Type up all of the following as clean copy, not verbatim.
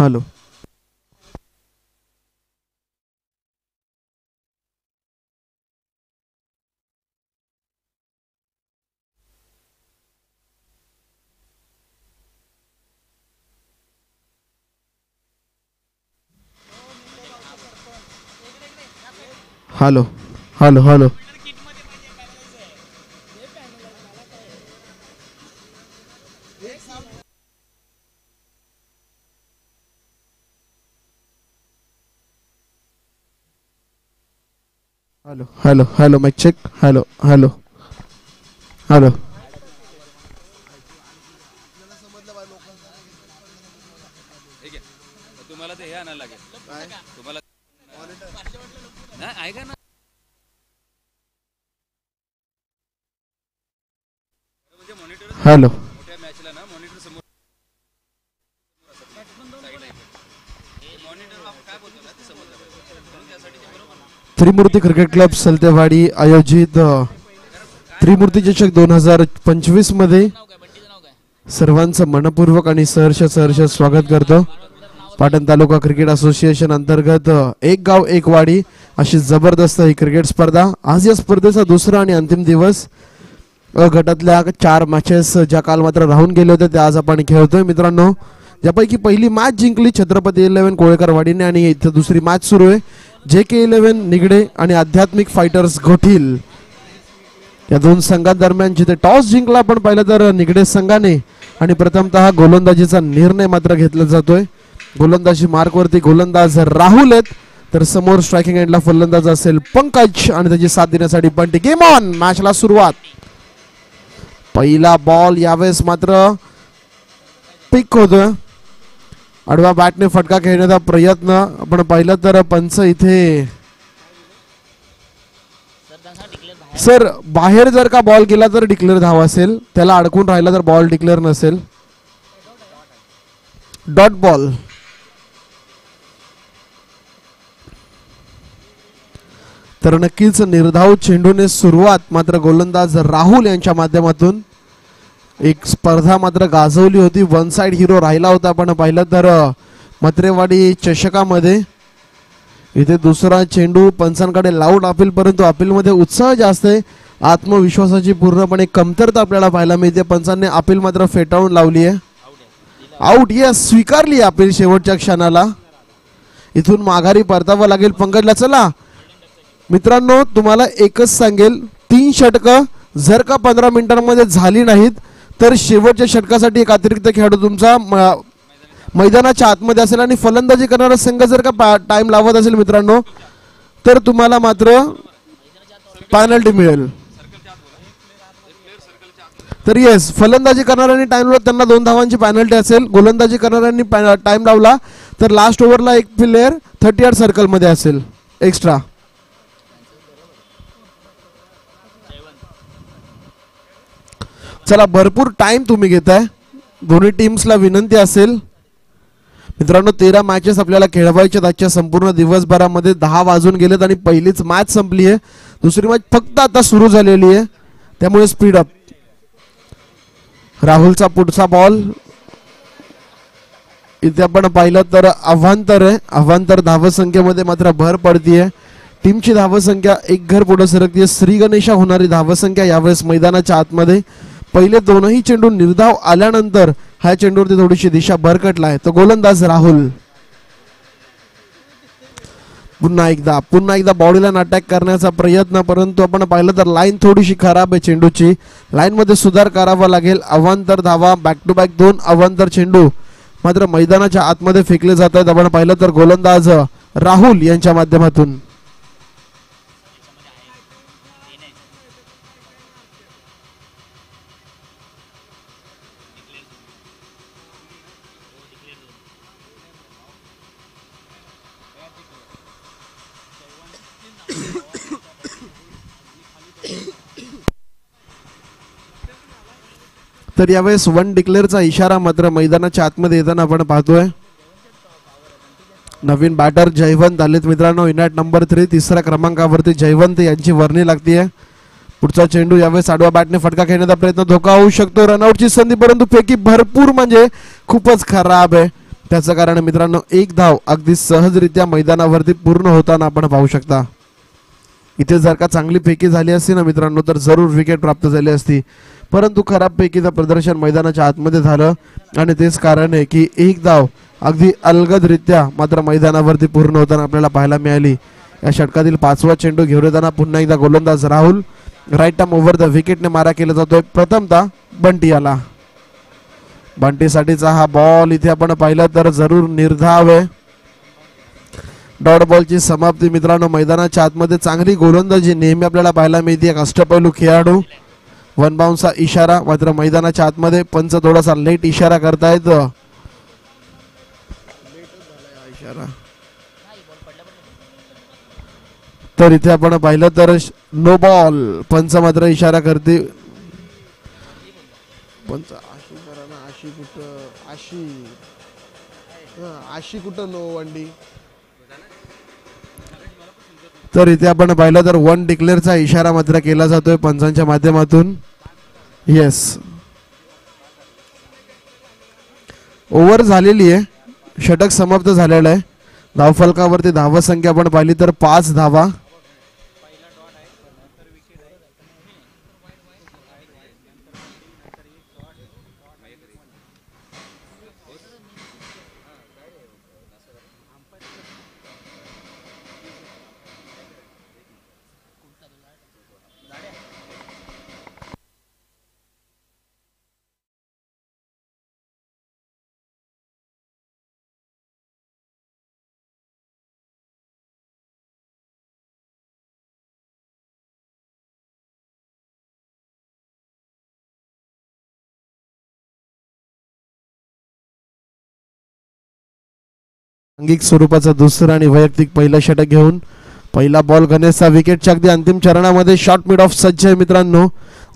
Hello hello hello hello hello hello hello mike check hello hello hello तुम्हाला ते हे आणायला लागेल तुम्हाला ऐका ना हॅलो मोठ्या मॅचला ना मॉनिटर समोर मॉनिटर काय बोलतो ना ते समोर त्यासाठी त्रिमूर्ती क्रिकेट क्लब सलतेवाडी आयोजित त्रिमूर्ती चषक 2025 मध्ये सर्वांचं मनपूर्वक आणि सहर्ष स्वागत करतो। पाटण तालुका क्रिकेट असोसिएशन अंतर्गत एक गाव एक वाडी अशी जबरदस्त ही क्रिकेट स्पर्धा। आज या स्पर्धेचा दुसरा आणि अंतिम दिवस अ गटातल्या 4 मॅचेस ज्या काल मात्र राहून गेले होते त्या आज आपण खेळतोय मित्रांनो। यापैकी पहिली मॅच जिंकली छत्रपती 11 कोळेकर वाडीने आणि इथे दुसरी मॅच सुरू आहे JK 11 निगडे आणि आध्यात्मिक फायटर्स घोटील या दोन संघांदरम्यान जिथे टॉस जिंकला आपण पाहिलं तर निगडे संघाने आणि प्रथमतः गोलंदाजीचा निर्णय मात्र घेतला जातोय। गोलंदाजी मार्कवरती गोलंदाज राहुल आहेत तर समोर स्ट्रायकिंग एंडला फलंदाज असेल पंकज आणि त्याची साथ देण्यासाठी बंटी। गेम ऑन मॅचला सुरुवात। पहिला बॉल यावेळेस मात्र पिक होतोय आडवा बॅटने फटका खेळण्याचा प्रयत्न आपण पाहिलं तर पंच इथे सर बाहेर जर का बॉल गेला तर डिक्लेअर धाव असेल त्याला अडकून राहिला तर बॉल डिक्लेअर नसेल डॉट बॉल। तर नक्कीच निर्धाव चेंडूने सुरुवात मात्र गोलंदाज राहुल यांच्या माध्यमातून एक स्पर्धा मात्र गाजवली होती। वन साइड हिरो राहिला होता आपण पाहिलं तर मत्रेवाडी चषकामध्ये इथे दुसरा चेंडू पंचांकडे लाऊड अपील परंतु अपील मध्ये उत्साह जास्त आहे आत्मविश्वासाची पूर्णपणे कमतरता आपल्याला पाहायला मिळते। पंचांनी अपील मात्र फेटाळून लावली आहे आउट यस स्वीकारली अपील शेवटच्या क्षणाला इथून माघारी परतावं लागेल पंकजला। चला मित्रांनो तुम्हाला एकच सांगेल 3 षटकं जर का 15 मिनिटांमध्ये झाली नाहीत तर शेवटच्या षटकासाठी एक अतिरिक्त खेळाडू तुमचा मैदानाच्या आतमध्ये असेल आणि फलंदाजी करणारा संघ जर का टाइम लावत असेल मित्रांनो तर तुम्हाला मात्र पेनल्टी मिळेल। तर येस फलंदाजी करणाऱ्यांनी टाइम लावला त्यांना 2 धावांची पेनल्टी असेल। गोलंदाजी करणाऱ्यांनी टाइम लावला तर लास्ट ओव्हरला एक प्लेयर 30 यार्ड सर्कल मध्ये असेल एक्स्ट्रा। चला भरपूर टाइम तुम्ही घेताय दोन्ही टीम्सला विनंती असेल मित्रांनो 13 मॅचेस आपल्याला खेळवायच्या आजच्या संपूर्ण दिवसभरामध्ये 10 वाजून गेलेत आणि पहिलीच मॅच संपली आहे दुसरी मॅच फक्त आता सुरू झालेली आहे त्यामुळे स्पीड अप। राहुलचा पुढचा बॉल इथे आपण पाहिलं तर अवांतर आहे अवांतर धावसंख्येमध्ये मात्र भर पडतीये टीमची धावसंख्या एक घर पुढे सरकतीये। श्री गणेशा होणारी धावसंख्या यावेळेस मैदानाच्या आतमध्ये पहिले दोनही चेंडू निर्धाव आल्यानंतर ह्या चेंडूवरती थोडीशी दिशा भरकटलाय तो गोलंदाज राहुल पुन्हा एकदा बॉडीला अटॅक करण्याचा प्रयत्न परंतु आपण पाहिलं तर लाईन थोडीशी खराब आहे चेंडूची लाईन मध्ये सुधार करावा लागेल। अवांतर धावा बॅक टू बॅक 2 अवांतर चेंडू मात्र मैदानाच्या आतमध्ये फेकले जात आहेत आपण पाहिलं तर गोलंदाज राहुल यांच्या माध्यमातून। तर यावेळेस 1 डिक्लेअरचा इशारा मात्र मैदानाच्या आतमध्ये येताना आपण पाहतोय। नवीन बॅटर जयवंत आलेत मित्रांनो इनॅट नंबर 3 तिसऱ्या क्रमांकावरती जयवंत यांची वर्णी लागतीये। पुढचा चेंडू यावेळेस आडवा बॅटने फटका खेळण्याचा प्रयत्न धोका होऊ शकतो रनआउटची संधी परंतु फेकी भरपूर म्हणजे खूपच खराब आहे त्याचं कारण मित्रांनो एक धाव अगदी सहजरित्या मैदानावरती पूर्ण होताना आपण पाहू शकता. इथे जर का चांगली पैकी झाली असती ना मित्रांनो तर जरूर विकेट प्राप्त झाली असती, परंतु खराब पैकीचं प्रदर्शन मैदानाच्या आतमध्ये झालं आणि तेच कारण आहे की एक धाव अगदी अलगदरित्या मात्र मैदानावरती पूर्ण होताना आपल्याला पाहायला मिळाली. या षटकातील 5वा चेंडू घेऊन येताना पुन्हा एकदा गोलंदाज Rahul right arm over the विकेटने मारा केला जातोय. प्रथमतः बंटी आला. बंटीसाठीचा हा बॉल इथे आपण पाहिलं तर जरूर निर्धाव आहे. डॉट बॉलची समाप्ती मित्रांनो. मैदानाच्या आतमध्ये चांगली गोलंदाजी नेहमी आपल्याला पाहायला मिळते. एक अष्टपैलू खेळाडू. वन बाउन्सचा इशारा, मात्र मैदानाच्या आतमध्ये पंच थोडासा लेट इशारा करतायत. तर इथे आपण पाहिलं तर नो बॉल. पंच मात्र इशारा करते. पंच आशी कुठं नो वंडी. तर इथे आपण पाहिलं तर वन डिक्लेअरचा इशारा मात्र केला जातोय पंचांच्या माध्यमातून. येस, ओव्हर झालेली आहे. षटक समाप्त झालेलं आहे. धावफलकावरती धावसंख्या आपण पाहिली तर 5 धावा. सांघिक स्वरूपाचा दुसरा आणि वैयक्तिक पहिला षटक घेऊन पहिला बॉल गणेशचा विकेटच्या अगदी अंतिम चरणामध्ये शॉर्ट मिड ऑफ सज्ज आहे मित्रांनो.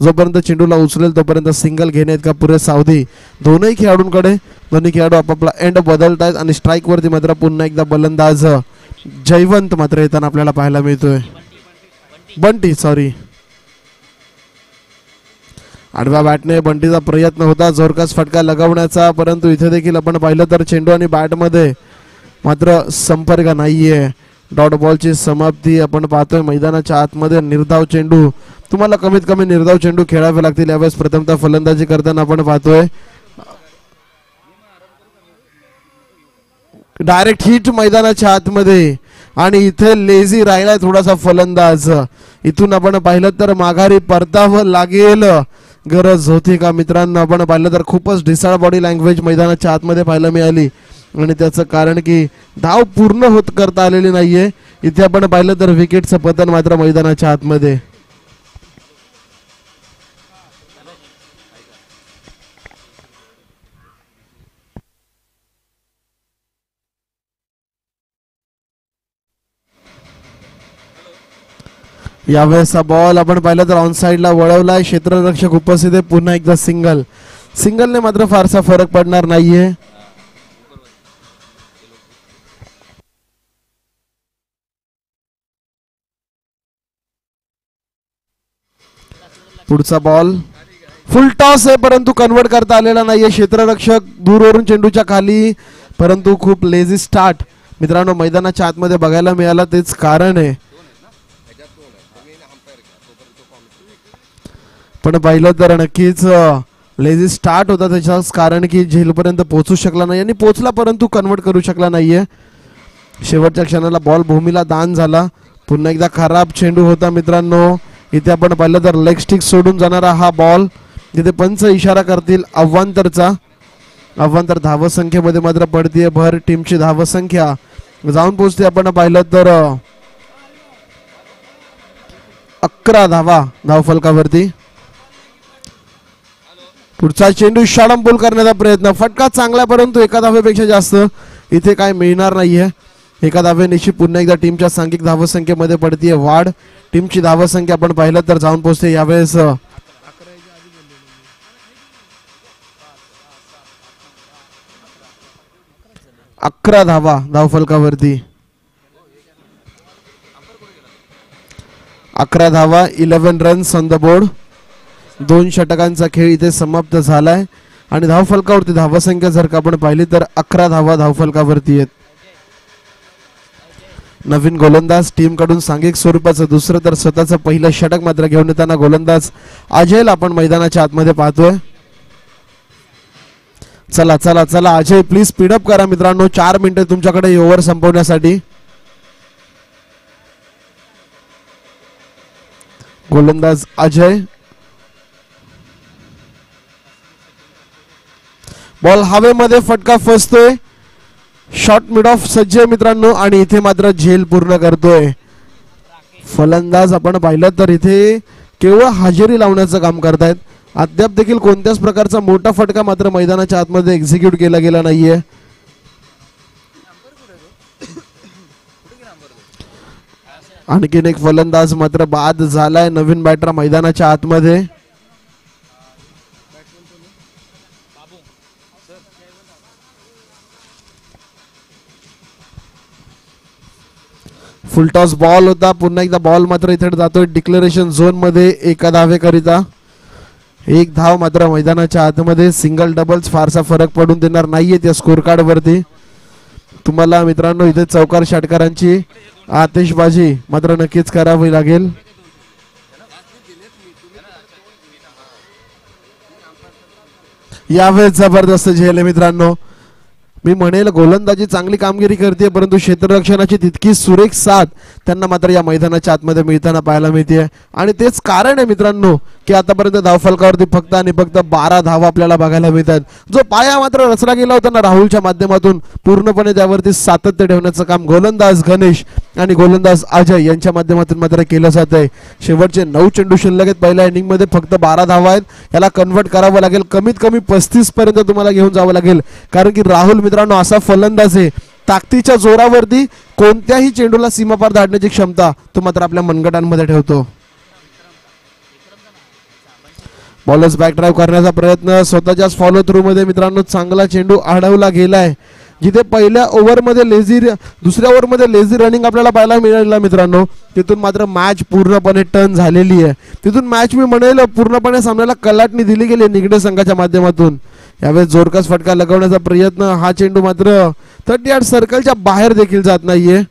जोपर्यंत चेंडूला उचलेल तोपर्यंत सिंगल घेणे इतका पुरेसा अवधी दोन्ही खेळाडूंकडे. दोन्ही खेळाडू आपापला एंड बदलतायत आणि स्ट्राईक वरती मात्र पुन्हा एकदा बलंदाज जयवंत मात्र येताना आपल्याला पाहायला मिळतोय. बंटी सॉरी, आडव्या बॅटने बंटीचा प्रयत्न होता जोरकस फटका लगावण्याचा, परंतु इथे देखील आपण पाहिलं तर चेंडू आणि बॅटमध्ये मात्र संपर्क नाहीये. डॉट बॉलची समाप्ती आपण पाहतोय मैदानाच्या आतमध्ये. निर्धाव चेंडू, तुम्हाला कमीत कमी निर्धाव चेंडू खेळावे लागतील यावेळेस. प्रथमतः फलंदाजी करताना आपण पाहतोय डायरेक्ट हिट मैदानाच्या आतमध्ये आणि इथे लेझी राहिलाय थोडासा फलंदाज. इथून आपण पाहिलं तर माघारी परतावं लागेल, गरज होती का मित्रांनो. आपण पाहिलं तर खूपच ढिसाळ बॉडी लँग्वेज मैदानाच्या आतमध्ये पाहायला मिळाली आणि त्याचं कारण की धाव पूर्ण होत करता आलेली नाहीये. इथे आपण पाहिलं तर विकेटचं पतन मात्र मैदानाच्या आतमध्ये. यावेळेसचा बॉल आपण पाहिलं तर ऑन साइडला वळवलाय. क्षेत्ररक्षक उपस्थित आहे. पुन्हा एकदा सिंगल. सिंगलने मात्र फारसा फरक पडणार नाहीये. पुढचा बॉल फुल टॉस आहे परंतु कन्वर्ट करता आलेला नाहीये. क्षेत्ररक्षक दूरवरून चेंडूच्या खाली, परंतु खूप लेझी स्टार्ट मित्रांनो मैदानाच्या आतमध्ये बघायला मिळाला. तेच कारण आहे. पण पाहिलं तर नक्कीच लेझी स्टार्ट होता. त्याच्याच कारण की झेलपर्यंत पोहोचू शकला नाही आणि पोहोचला परंतु कन्वर्ट करू शकला नाहीये. शेवटच्या क्षणाला बॉल भूमीला दान झाला. पुन्हा एकदा खराब चेंडू होता मित्रांनो. इथे आपण पाहिलं तर लेग स्टिक सोडून जाणारा हा बॉल. तिथे पंच इशारा करतील अव्वांतरचा. अव्वांतर धावसंख्येमध्ये मात्र पडतीये भर. टीमची धावसंख्या जाऊन पोहोचते आपण पाहिलं तर 11 धावा धावफलकावरती. पुढचा चेंडू शॉर्टम करण्याचा प्रयत्न. फटका चांगला परंतु एका धावेपेक्षा जास्त इथे काय मिळणार नाहीये. एका धावेनिशी पुन्हा एकदा टीमच्या सांघिक धावसंख्येमध्ये पडतीये वाढ. टीमची धावसंख्या आपण पाहिलं तर जाऊन पोहोचते यावेळेस 11 धावा धावफलकावरती. 11 धावा, 11 रन्स ऑन द बोर्ड. 2 षटकांचा खेळ इथे समाप्त झालाय. आणि धावफलकावरती धावसंख्या जर का आपण पाहिली तर 11 धावा धावफलकावरती आहेत. नवीन गोलंदाज टीम कडून सांघिक स्वरूपाचं दुसरं तर स्वतःचं पहिलं षटक मात्र घेऊन येताना गोलंदाज अजयला आपण मैदानाच्या आतमध्ये पाहतोय. चला चला चला अजय प्लीज स्पीडअप करा मित्रांनो, 4 मिनिटे तुमच्याकडे ही ओव्हर संपवण्यासाठी. गोलंदाज अजय, बॉल हवेमध्ये फटका फसतोय. शॉट मिड ऑफ सज्ज आहे मित्रांनो आणि इथे मात्र झेल पूर्ण करतोय फलंदाज. आपण पाहिलं तर इथे केवळ हजेरी लावण्याचं काम करतायत. अद्याप देखील कोणत्याच प्रकारचा मोठा फटका मात्र मैदानाच्या आतमध्ये एक्झिक्यूट केला गेला नाहीये. आणखीन एक फलंदाज मात्र बाद झालाय. नवीन बॅटर मैदानाच्या आतमध्ये. फुलटॉस बॉल होता. पुन्हा एकदा बॉल मात्र इथे जातोय डिक्लेरेशन झोन मध्ये एका धावेकरिता. 1 धाव मात्र मैदानाच्या आतमध्ये. सिंगल डबल्स फारसा फरक पडून देणार नाहीये त्या स्कोर कार्ड वरती. तुम्हाला मित्रांनो इथे चौकार षटकारांची आतिषबाजी मात्र नक्कीच करावी लागेल. यावेळेस जबरदस्त झेल आहे मित्रांनो. मी म्हणेल गोलंदाजी चांगली कामगिरी करते परंतु क्षेत्ररक्षणाची तितकी सुरेख साथ त्यांना मात्र या मैदानाच्या आतमध्ये मिळताना पाहायला मिळते. आणि तेच कारण आहे मित्रांनो की आतापर्यंत धावफलकावरती फक्त आणि फक्त 12 धावा आपल्याला बघायला मिळतात. जो पाया मात्र रचला गेला होता ना राहुलच्या माध्यमातून, पूर्णपणे त्यावरती सातत्य ठेवण्याचं काम गोलंदाज गणेश आणि गोलंदाज अजय यांच्या माध्यमातून मात्र केलं जात आहे. शेवटचे 9 चेंडू शिल्लक आहेत. पहिल्या इनिंग मध्ये फक्त 12 धावा आहेत. याला कन्वर्ट करावं लागेल. कमीत कमी 35 पर्यंत तुम्हाला घेऊन जावं लागेल. कारण की राहुल मित्रांनो असा फलंदाज आहे, ताकदीच्या जोरावरती कोणत्याही चेंडूला सीमापार धाडण्याची क्षमता तो मात्र आपल्या मनगटांमध्ये ठेवतो. बॉलर्स बॅक ड्राईव्ह करण्याचा प्रयत्न स्वतःच्याच फॉलो थ्रू मध्ये मित्रांनो चांगला चेंडू अडवला गेलाय. जिथे पहिल्या ओव्हरमध्ये दुसऱ्या ओव्हरमध्ये लेझी रनिंग आपल्याला पाहायला मिळाला मित्रांनो, तिथून मात्र मॅच पूर्णपणे टर्न झालेली आहे. तिथून मॅच मी म्हणेल पूर्णपणे सामन्याला कलाटणी दिली गेली निगडे संघाच्या माध्यमातून. यावेळेस जोरकस फटका लगवण्याचा प्रयत्न. हा चेंडू मात्र 30 यार्ड सर्कलच्या बाहेर देखील जात नाहीये.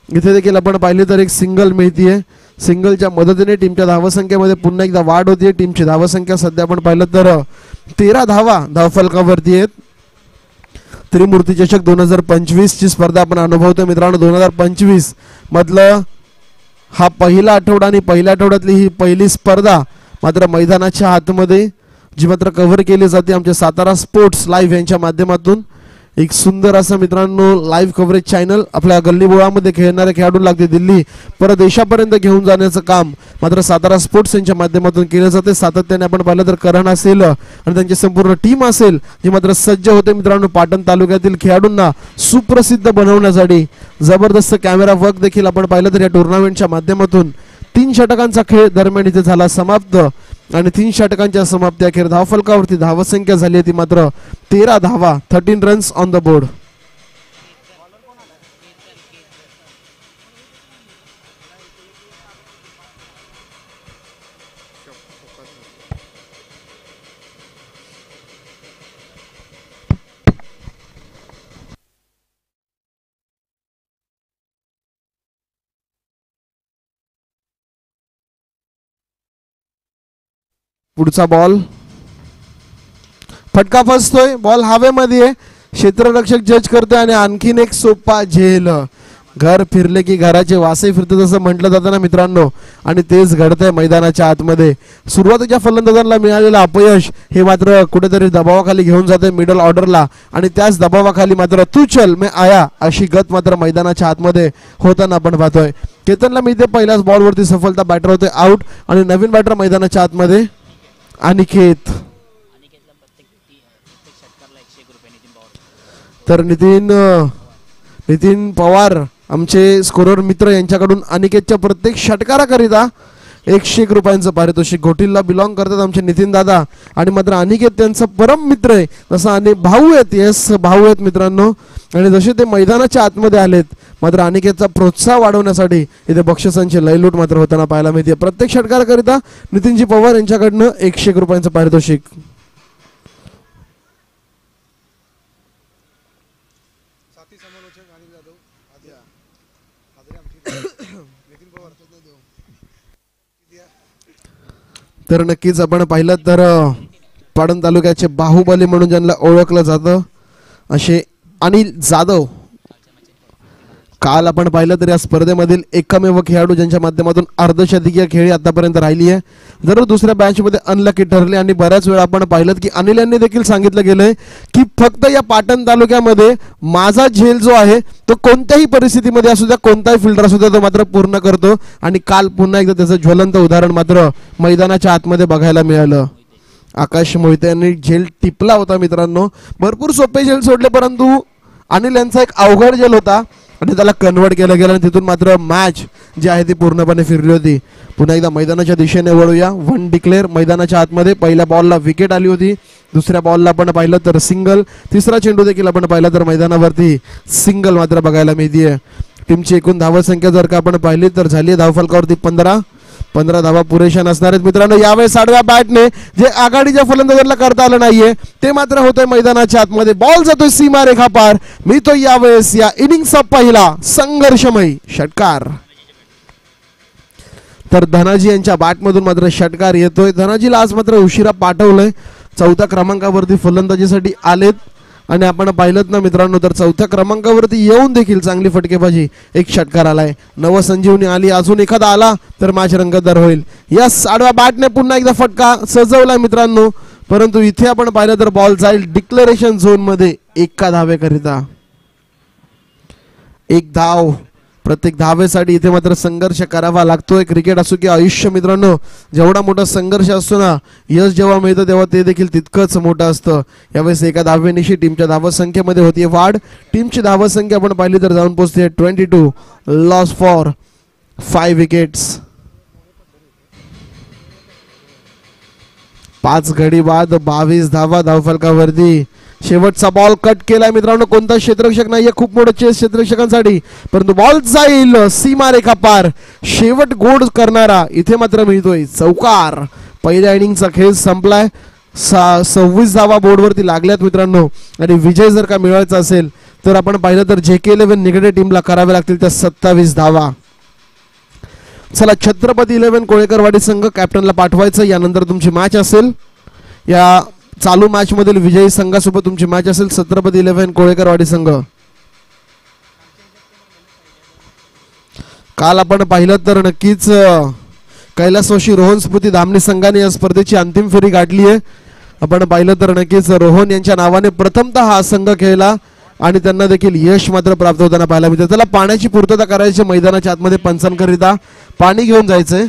इथे देखील आपण पाहिले तर एक सिंगल मिळतीये. सिंगलच्या मदतीने टीमच्या धावसंख्येमध्ये पुन्हा एकदा वाढ होतीये. टीमची धावसंख्या सध्या आपण पाहिलं तर 13 धावा धावफलकावरती आहेत. त्रिमूर्ती चषक 2025 ची स्पर्धा आपण अनुभवतोय मित्रांनो. 2025 मधलं हा पहिला आठवडा आणि पहिल्या आठवड्यातली ही पहिली स्पर्धा मात्र मैदानाच्या आतमध्ये जी मात्र कव्हर केली जाते आमच्या सातारा स्पोर्ट्स लाईव्ह यांच्या माध्यमातून. एक सुंदर असं मित्रांनो लाईव्ह कव्हरेज चॅनल आपल्या गल्लीबोळामध्ये खेळणाऱ्या खेळाडूंना लागते दिल्ली परदेशापर्यंत घेऊन जाण्याचं काम मात्र सातारा स्पोर्ट्स यांच्या माध्यमातून केलं जाते. सातत्याने आपण पाहिलं तर करण असेल आणि त्यांची संपूर्ण टीम असेल जी मात्र सज्ज होते मित्रांनो पाटण तालुक्यातील खेळाडूंना सुप्रसिद्ध बनवण्यासाठी. जबरदस्त कॅमेरा वर्क देखील आपण पाहिलं तर या टुर्नामेंटच्या माध्यमातून 3 षटकांचा खेळ दरम्यान इथे झाला समाप्त. आणि 3 षटकांच्या समाप्ती अखेर धावफलकावरती धावसंख्या झाली ती मात्र 13 धावा, 13 रन्स ऑन द बोर्ड. पुढचा बॉल फटका फसतोय. बॉल हवेमध्ये क्षेत्ररक्षक जज करतोय आणि आणखीन एक सोपा झेल. घर फिरले की घराचे वासे फिरते असं म्हटलं जातं ना मित्रांनो, आणि तेच घडतंय मैदानाच्या आतमध्ये. सुरुवातीच्या फलंदाजांना मिळालेलं अपयश हे मात्र कुठेतरी दबावाखाली घेऊन जाते मिडल ऑर्डरला आणि त्याच दबावाखाली मात्र तू चल मैं आया अशी गत मात्र मैदानाच्या आतमध्ये होताना आपण पाहतोय. केतनला मिळते पहिल्याच बॉलवरती सफलता. बॅटर होते आउट आणि नवीन बॅटर मैदानाच्या आतमध्ये अनिकेत. तर नितीन पवार आमचे स्कोरर मित्र यांच्याकडून अनिकेतच्या प्रत्येक षटकाराकरिता 101 रुपयांचं पारितोषिक. घोटीला बिलॉंग करतात आमचे नितीन दादा आणि मात्र अनिकेत त्यांचा परम मित्र आहे. जसं अनेक भाऊ आहेत, येस भाऊ आहेत मित्रांनो. आणि जसे ते मैदानाच्या आतमध्ये आलेत मात्र अनिकेतचा प्रोत्साह वाढवण्यासाठी इथे बक्षिसांची लयलूट मात्र होताना पाहायला मिळते. प्रत्येक षटकाराकरिता नितीनजी पवार यांच्याकडनं 101 रुपयांचं पारितोषिक. तर नक्कीच आपण पाहिलं तर पाटण तालुक्याचे बाहुबली म्हणून ज्यांना ओळखलं जातं असे अनिल जाधव काल आपण पाहिलं तर या स्पर्धेमधील एकमेव खेळाडू ज्यांच्या माध्यमातून अर्धशतकीय खेळी आतापर्यंत राहिली आहे. जरूर दुसऱ्या बॅचमध्ये अनलकी ठरले आणि बऱ्याच वेळा आपण पाहिलं की अनिल यांनी देखील सांगितलं गेलंय की फक्त या पाटण तालुक्यामध्ये माझा झेल जो आहे तो कोणत्याही परिस्थितीमध्ये असू द्या, कोणताही फिल्डर असू द्या, तो मात्र पूर्ण करतो. आणि काल पुन्हा एकदा त्याचं ज्वलंत उदाहरण मात्र मैदानाच्या आतमध्ये बघायला मिळालं. आकाश मोहिते यांनी झेल टिपला होता मित्रांनो. भरपूर सोपे झेल सोडले परंतु अनिल यांचा एक अवघड झेल होता आणि त्याला कन्वर्ट केलं गेलं आणि तिथून मात्र मॅच जी आहे ती पूर्णपणे फिरली होती. पुन्हा एकदा मैदानाच्या दिशेने वळूया. वन डिक्लेअर मैदानाच्या आतमध्ये पहिल्या बॉलला विकेट आली होती, दुसऱ्या बॉलला आपण पाहिलं तर सिंगल, तिसरा चेंडू देखील आपण पाहिला तर मैदानावरती सिंगल मात्र बघायला मिळतीये. टीमची एकूण धावसंख्या जर का आपण पाहिली तर झाली आहे धावफलकावरती 15 धावा पुरेशा नसणार आहेत मित्रांनो. यावेळेस आडव्या बॅटने जे आघाडीच्या फलंदाजांना करता आलं नाहीये ते मात्र होतंय मैदानाच्या आतमध्ये. बॉल जातोय सीमारेखा पार, मिळतोय यावेळेस या इनिंगचा पहिला संघर्षमयी षटकार. तर धनाजी यांच्या बॅटमधून मात्र षटकार येतोय. धनाजीला आज मात्र उशिरा पाठवलंय. 4थ्या क्रमांकावरती फलंदाजीसाठी आलेत आणि आपण पाहिलं ना मित्रांनो तर 4थ्या क्रमांकावरती येऊन देखील चांगली फटकेबाजी, एक षटकार आलाय. नवसंजीवनी आली, अजून एखादा आला तर मॅच रंगतदार होईल. या आडव्या बॅटने पुन्हा एकदा फटका सजवलाय मित्रांनो, परंतु इथे आपण पाहिलं तर बॉल जाईल डिक्लेरेशन झोन मध्ये एका धावेकरिता. एक धाव प्रत्येक धावेसाठी इथे मात्र संघर्ष करावा लागतोय. क्रिकेट असो की आयुष्य मित्रांनो, जेवढा मोठा संघर्ष असतो ना, यश जेव्हा मिळतं तेव्हा ते देखील तितकंच मोठं असतं. यावेळेस एका धावेनिशी टीमच्या धावसंख्येमध्ये होतीये वाढ. टीमची धावसंख्या आपण पाहिली तर जाऊन पोहोचते 22, लॉस फॉर 5 विकेट्स. 5 गडी बाद 22 धावा धावफलकावरती. शेवटचा बॉल कट केलाय मित्रांनो, कोणता क्षेत्ररक्षक नाहीये, खूप मोठं चेस क्षेत्ररक्षकांसाठी, परंतु बॉल जाईल सीमारेखा पार. शेवट गोड करणारा इथे मात्र मिळतोय चौकार. पहिल्या इनिंगचा खेळ संपलाय. 26 धावा बोर्डवरती लागल्यात मित्रांनो आणि विजय जर का मिळवायचा असेल तर आपण पाहिलं तर JK11 निगडे टीमला करावे लागतील त्या 27 धावा. चला, छत्रपती 11 कोळेकरवाडी संघ कॅप्टनला पाठवायचं. यानंतर तुमची मॅच असेल, या चालू मॅच मधील विजयी संघासोबत तुमची मॅच असेल छत्रपती 11 कोळेकरवाडी संघ. काल आपण पाहिलं तर नक्कीच कैलासवासी रोहन स्मृती धामणी संघाने या स्पर्धेची अंतिम फेरी गाठली आहे. आपण पाहिलं तर नक्कीच रोहन यांच्या नावाने प्रथमतः हा संघ खेळला आणि त्यांना देखील यश मात्र प्राप्त होताना पाहायला मिळतं. त्याला पाण्याची पूर्तता करायची मैदानाच्या आतमध्ये पंचांकरिता पाणी घेऊन जायचंय.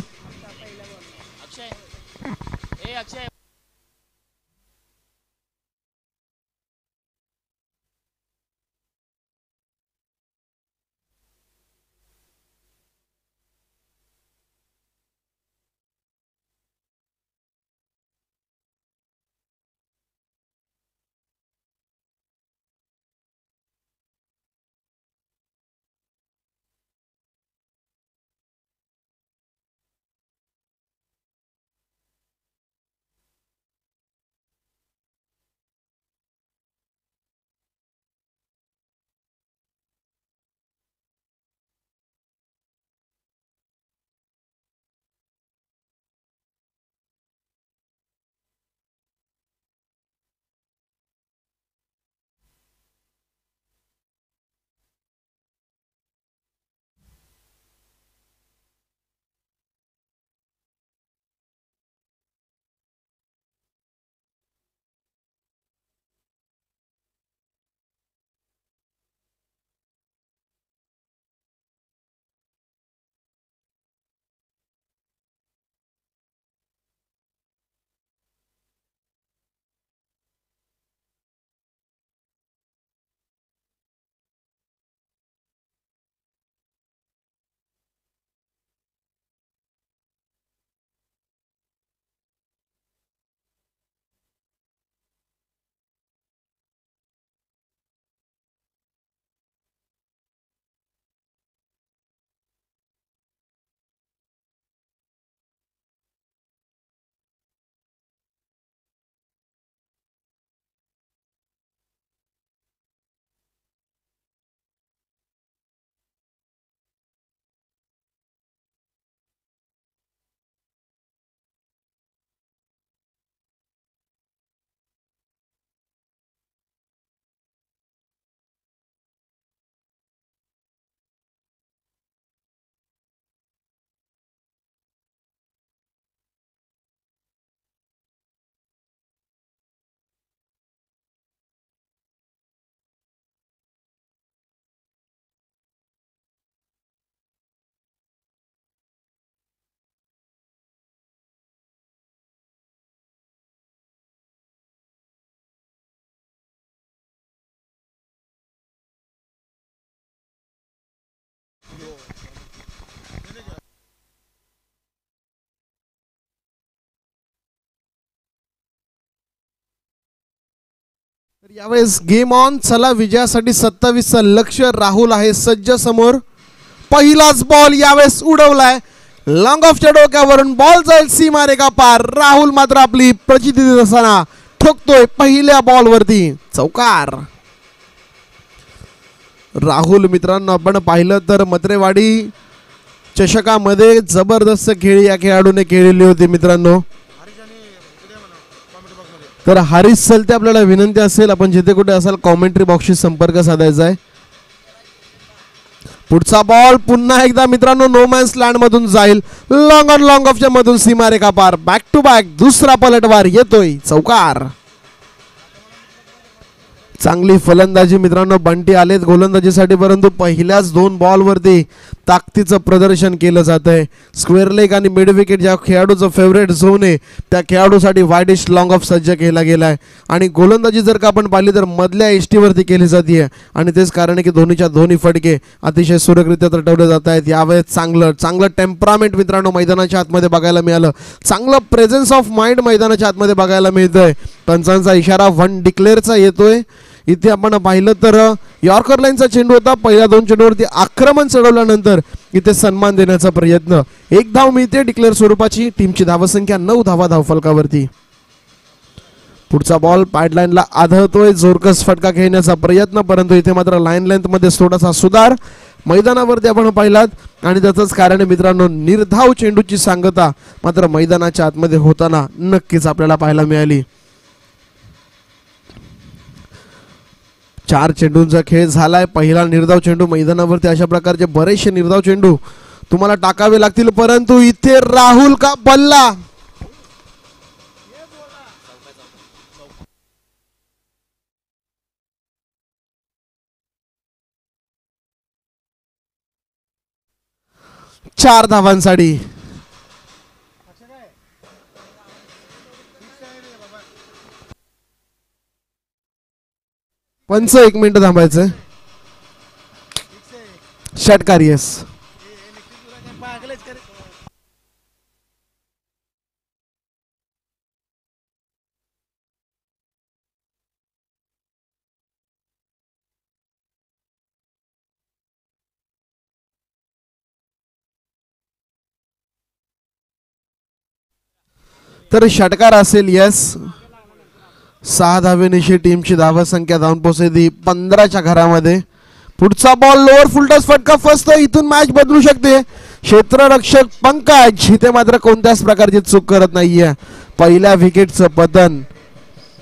यावेळेस गेम ऑन. चला विजयासाठी 27चं लक्ष्य. राहुल आहे सज्ज समोर. पहिलाच बॉल यावेळेस उडवलाय लॉंग ऑफच्या डोक्यावरून. बॉल जाईल सीमारेखा पार. राहुल मात्र आपली प्रचिती देत असताना ठोकतोय पहिल्या बॉलवरती चौकार. राहुल मित्रांनो आपण पाहिलं तर मत्रेवाडी चषकामध्ये जबरदस्त खेळी या खेळाडूने खेळलेली होती मित्रांनो. तर हरीश सलते आपल्याला विनंती असेल आपण जिथे कुठे असाल कॉमेंट्री बॉक्सशी संपर्क साधायचा आहे. पुढचा बॉल पुन्हा एकदा मित्रांनो नो मॅन्स लँड मधून जाईल. लॉंग ऑन लॉंग ऑफच्या मधून सीमारेखा पार. बॅक टू बॅक दुसरा पलटवार येतोय चौकार. चांगली फलंदाजी मित्रांनो. बंटी आलेत गोलंदाजीसाठी परंतु पहिल्याच 2 बॉलवरती ताकदीचं प्रदर्शन केलं जात आहे. स्क्वेअर लेग आणि मिड विकेट ज्या खेळाडूचं फेवरेट झोन आहे त्या खेळाडूसाठी वाईडिश लॉंग ऑफ सज्ज केला गेला आहे. आणि गोलंदाजी जर का आपण पाहिली तर मधल्या एसटीवरती केली जाते आणि तेच कारण आहे की दोन्हीच्या दोन्ही फटके अतिशय सुरक्षितरित्या तटवले जात आहेत. यावेळेस चांगलं टेम्परामेंट मित्रांनो मैदानाच्या आतमध्ये बघायला मिळालं. चांगलं प्रेझेन्स ऑफ माइंड मैदानाच्या आतमध्ये बघायला मिळतंय. पंचांचा इशारा 1 डिक्लेअरचा येतोय. इथे आपण पाहिलं तर यॉर्कर लाईनचा चेंडू होता. पहिल्या 2 चेंडूवरती आक्रमण चढवल्यानंतर इथे सन्मान देण्याचा प्रयत्न. 1 धाव मिळते डिक्लेअर स्वरूपाची. टीमची धावसंख्या 9 धावा धावफलकावरती. पुढचा बॉल पॅडलाईनला आदळतोय. जोरकस फटका खेळण्याचा प्रयत्न परंतु इथे मात्र लाईन लेंथ मध्ये थोडासा सुधार मैदानावरती आपण पाहिलात आणि त्याचंच कारण मित्रांनो निर्धाव चेंडूची सांगता मात्र मैदानाच्या आतमध्ये होताना नक्कीच आपल्याला पाहायला मिळाली. 4 चेंडूंचा खेळ झालाय. पहिला निर्धाव चेंडू मैदानावरती अशा प्रकारचे बरेचसे निर्धाव चेंडू तुम्हाला टाकावे लागतील परंतु इथे राहुल का बल्ला. चार धावांसाठी पंच 1 मिनिट थांबायचं. षटकार येस. तर षटकार असेल यस. 6 धावेनिशी टीमची धावसंख्या धावून पोहोचली 15च्या घरामध्ये. पुढचा बॉल लोअर फुलटॉस फटका फसतो. इथून मॅच बदलू शकते. क्षेत्ररक्षक पंकज इथे मात्र कोणत्याच प्रकारची चूक करत नाहीये. पहिल्या विकेटचं पतन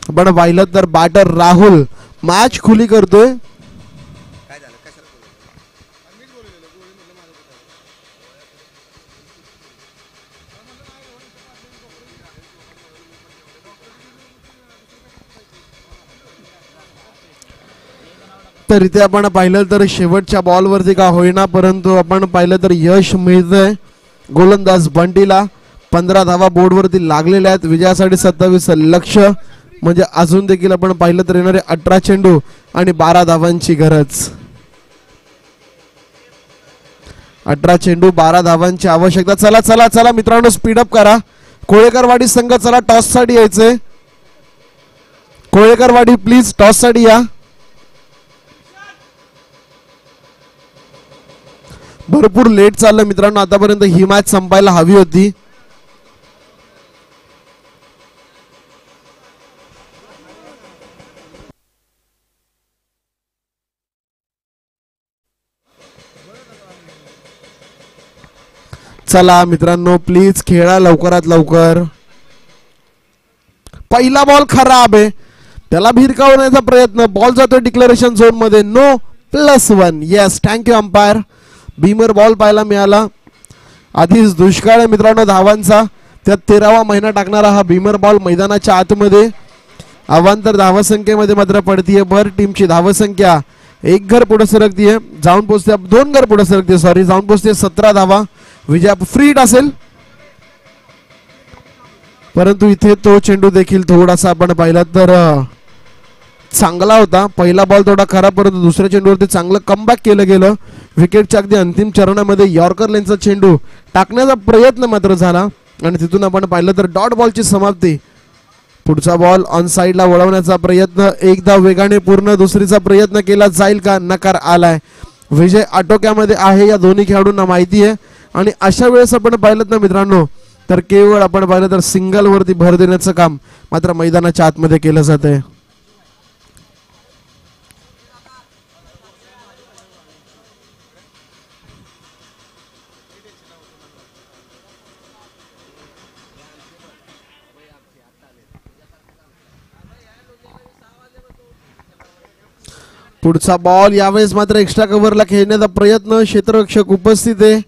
पण पाहिलं तर बॅटर राहुल मॅच खुली करतोय. तर इथे आपण पाहिलं तर शेवटच्या बॉलवरती का होईना परंतु आपण पाहिलं तर यश मिळतंय गोलंदाज बंटीला. 15 धावा बोर्डवरती लागलेल्या आहेत. विजयासाठी 27 लक्ष्य म्हणजे अजून देखील आपण पाहिलं तर येणारे 18 चेंडू आणि 12 धावांची गरज. 18 चेंडू 12 धावांची आवश्यकता. चला चला चला मित्रांनो स्पीडअप करा. कोळेकरवाडी संघ चला टॉस साठी यायचंय. कोळेकरवाडी प्लीज टॉस साठी या. भरपूर लेट चाललं मित्रांनो. आतापर्यंत ही मॅच संपायला हवी होती. चला मित्रांनो प्लीज खेळा लवकरात लवकर. पहिला बॉल खराब आहे. त्याला भिरकावण्याचा प्रयत्न. बॉल जातोय डिक्लेरेशन झोन मध्ये. No +1. Yes thank you umpire. Beamer ball पाहायला मिळाला. आधीच दुष्काळ आहे मित्रांनो धावांचा. त्यात 13वा महिना टाकणारा हा बीमर बॉल मैदानाच्या आतमध्ये. अवांतर धावसंख्येमध्ये मात्र पडतीये भर. टीमची धावसंख्या 1 घर पुढे सरकतीये. जाऊन पोहोचते 2 घर पुढे सरकते सॉरी. जाऊन पोहोचते 17 धावा. विजय फ्री हिट असेल परंतु इथे तो चेंडू देखील थोडासा आपण पाहिला तर चांगला होता. पहिला बॉल थोडा खराब परंतु दुसऱ्या चेंडूवरती चांगलं कमबॅक केलं गेलं. विकेटच्या अगदी अंतिम चरणामध्ये यॉर्कर लेनचा चेंडू टाकण्याचा प्रयत्न मात्र झाला आणि तिथून आपण पाहिलं तर डॉट बॉलची समाप्ती पुढचा बॉल ऑन साइडला वळवण्याचा प्रयत्न, एकदा वेगाने पूर्ण, दुसरीचा प्रयत्न केला जाईल का? नकार आलाय. विजय आटोक्यामध्ये आहे या दोन्ही खेळाडूंना माहिती आहे. आणि अशा वेळेस आपण पाहिलं ना मित्रांनो, तर केवळ आपण पाहिलं तर सिंगल वरती भर देण्याचं काम मात्र मैदानाच्या आतमध्ये केलं जातंय. पुढचा बॉल यावेळेस मात्र एक्स्ट्रा कव्हरला खेळण्याचा प्रयत्न, क्षेत्ररक्षक उपस्थित आहे.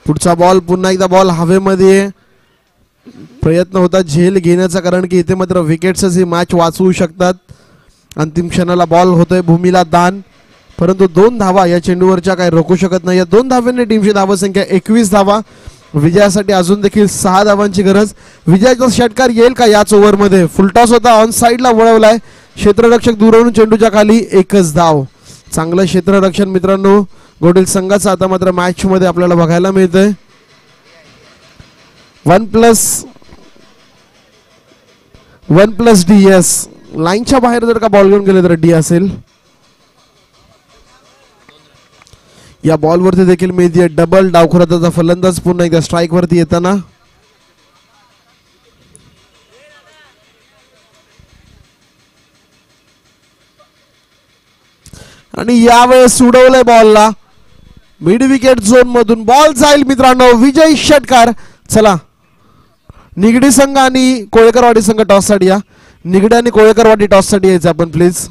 पुढचा बॉल पुन्हा एकदा बॉल हवेमध्ये, प्रयत्न होता झेल घेण्याचा, कारण की इथे मात्र विकेट्सच ही मॅच वाचवू शकतात. अंतिम क्षणाला बॉल होतोय भूमीला दान, परंतु 2 धावा या चेंडूवरच्या काय रोखू शकत नाही. या 2 धावांनी टीमची धावसंख्या 21 धावा. विजयासाठी अजून देखील 6 धावांची गरज. विजयाचा षटकार येईल का याच ओव्हरमध्ये? फुलटॉस होता, ऑन साइडला वळवलाय, क्षेत्ररक्षक दूरवरून चेंडूच्या खाली, एकच धाव. चांगलं क्षेत्ररक्षण मित्रांनो गोटील संघाचं आता मात्र मॅच मध्ये आपल्याला बघायला मिळतंय. 1+1 DS लाईनच्या बाहेर जर का बॉल घेऊन गेले तर डी असेल. या बॉल वरती देखील मिळते डबल. डावखुराचा फलंदाज पुन्हा एकदा स्ट्राईक वरती येताना. आणि यावेळेस उडवलंय बॉलला, मिड विकेट झोन मधून बॉल जाईल मित्रांनो. विजयी षटकार. चला निगडी संघ आणि कोळेकरवाडी संघ टॉस साठी या. निगडी आणि कोळेकरवाडी टॉस साठी यायचं आपण प्लीज.